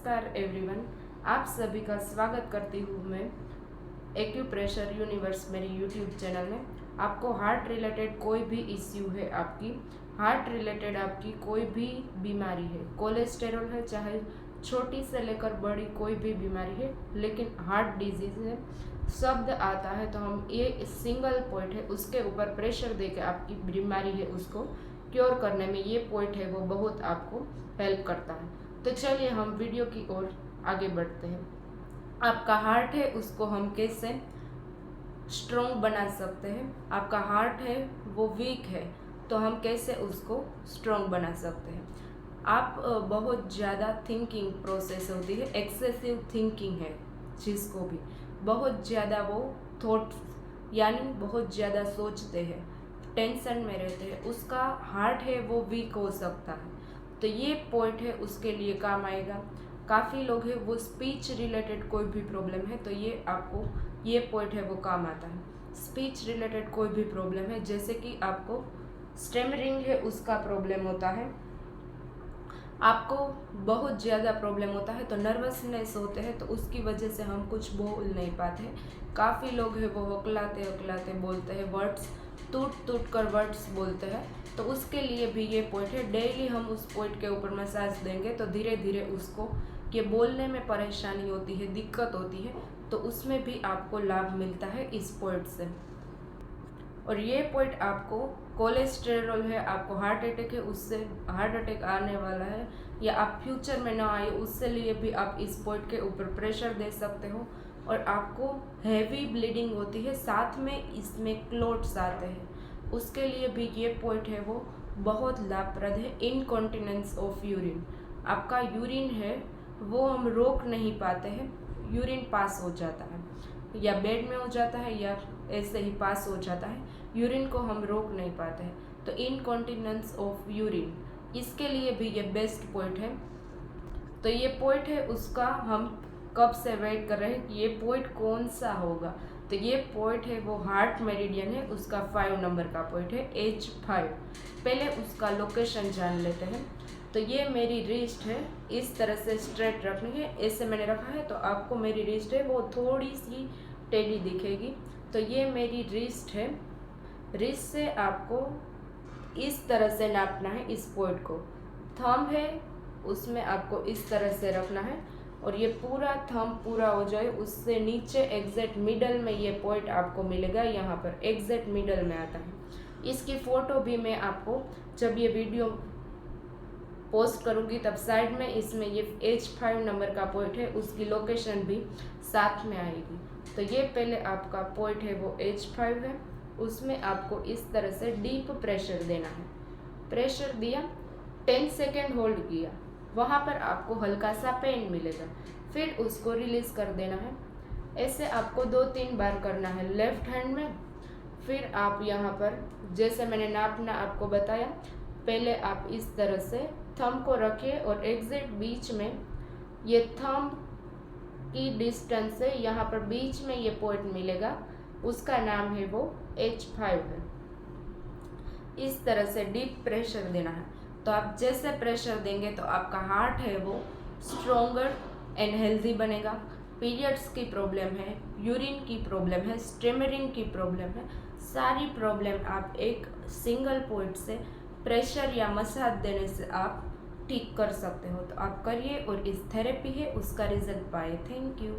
नमस्कार एवरीवन, आप सभी का स्वागत करती हूँ मैं एक्यूप्रेशर यूनिवर्स मेरी यूट्यूब चैनल में। आपको हार्ट रिलेटेड कोई भी इश्यू है, आपकी हार्ट रिलेटेड आपकी कोई भी बीमारी है, कोलेस्टेरॉल है, चाहे छोटी से लेकर बड़ी कोई भी बीमारी है, लेकिन हार्ट डिजीज है शब्द आता है तो हम ये सिंगल पॉइंट है उसके ऊपर प्रेशर देकर आपकी बीमारी है उसको क्योर करने में ये पॉइंट है वो बहुत आपको हेल्प करता है। तो चलिए हम वीडियो की ओर आगे बढ़ते हैं। आपका हार्ट है उसको हम कैसे स्ट्रॉन्ग बना सकते हैं, आपका हार्ट है वो वीक है तो हम कैसे उसको स्ट्रॉन्ग बना सकते हैं। आप बहुत ज़्यादा थिंकिंग प्रोसेस होती है, एक्सेसिव थिंकिंग है जिसको भी बहुत ज़्यादा वो थॉट्स यानी बहुत ज़्यादा सोचते हैं, टेंशन में रहते हैं, उसका हार्ट है वो वीक हो सकता है। तो ये पॉइंट है उसके लिए काम आएगा। काफ़ी लोग हैं वो स्पीच रिलेटेड कोई भी प्रॉब्लम है तो ये आपको ये पॉइंट है वो काम आता है। स्पीच रिलेटेड कोई भी प्रॉब्लम है, जैसे कि आपको स्टैमरिंग है उसका प्रॉब्लम होता है, आपको बहुत ज़्यादा प्रॉब्लम होता है तो नर्वसनेस होते हैं तो उसकी वजह से हम कुछ बोल नहीं पाते हैं। काफ़ी लोग हैं वो अकलाते बोलते हैं, वर्ड्स टूट कर वर्ड्स बोलते हैं, तो उसके लिए भी ये पॉइंट है। डेली हम उस पॉइंट के ऊपर मसाज देंगे तो धीरे धीरे उसको ये बोलने में परेशानी होती है, दिक्कत होती है, तो उसमें भी आपको लाभ मिलता है इस पॉइंट से। और ये पॉइंट आपको कोलेस्टेरॉल है, आपको हार्ट अटैक है, उससे हार्ट अटैक आने वाला है या आप फ्यूचर में ना आए उससे लिए भी आप इस पॉइंट के ऊपर प्रेशर दे सकते हो। और आपको हैवी ब्लीडिंग होती है, साथ में इसमें क्लोट्स आते हैं, उसके लिए भी ये पॉइंट है वो बहुत लाभप्रद है। इनकॉन्टिनेंस ऑफ यूरिन, आपका यूरिन है वो हम रोक नहीं पाते हैं, यूरिन पास हो जाता है या बेड में हो जाता है या ऐसे ही पास हो जाता है, यूरिन को हम रोक नहीं पाते हैं, तो इनकॉन्टिनेंस ऑफ यूरिन इसके लिए भी ये बेस्ट पॉइंट है। तो ये पॉइंट है उसका हम कब से वेट कर रहे हैं कि ये पॉइंट कौन सा होगा। तो ये पॉइंट है वो हार्ट मेरिडियन है, उसका 5 नंबर का पॉइंट है H5। पहले उसका लोकेशन जान लेते हैं। तो ये मेरी रिस्ट है, इस तरह से स्ट्रेट रखनी है, ऐसे मैंने रखा है तो आपको मेरी रिस्ट है वो थोड़ी सी टेढ़ी दिखेगी। तो ये मेरी रिस्ट है, रिस्ट से आपको इस तरह से नापना है इस पॉइंट को। थंब है उसमें आपको इस तरह से रखना है और ये पूरा थंब पूरा हो जाए उससे नीचे एग्जैक्ट मिडल में ये पॉइंट आपको मिलेगा, यहाँ पर एग्जैक्ट मिडल में आता है। इसकी फ़ोटो भी मैं आपको जब ये वीडियो पोस्ट करूँगी तब साइड में इसमें ये H5 नंबर का पॉइंट है उसकी लोकेशन भी साथ में आएगी। तो ये पहले आपका पॉइंट है वो H5 है, उसमें आपको इस तरह से डीप प्रेशर देना है। प्रेशर दिया, 10 सेकेंड होल्ड किया, वहाँ पर आपको हल्का सा पेन मिलेगा, फिर उसको रिलीज़ कर देना है। ऐसे आपको 2-3 बार करना है लेफ्ट हैंड में। फिर आप यहाँ पर जैसे मैंने नापना आपको बताया, पहले आप इस तरह से थंब को रखिए और एग्जैक्ट बीच में ये थंब की डिस्टेंस से यहाँ पर बीच में ये पॉइंट मिलेगा, उसका नाम है वो H5 है। इस तरह से डीप प्रेशर देना है। तो आप जैसे प्रेशर देंगे तो आपका हार्ट है वो स्ट्रोंगर एंड हेल्दी बनेगा। पीरियड्स की प्रॉब्लम है, यूरिन की प्रॉब्लम है, स्टेमरिंग की प्रॉब्लम है, सारी प्रॉब्लम आप एक सिंगल पॉइंट से प्रेशर या मसाज देने से आप ठीक कर सकते हो। तो आप करिए और इस थेरेपी है उसका रिजल्ट पाए। Thank you.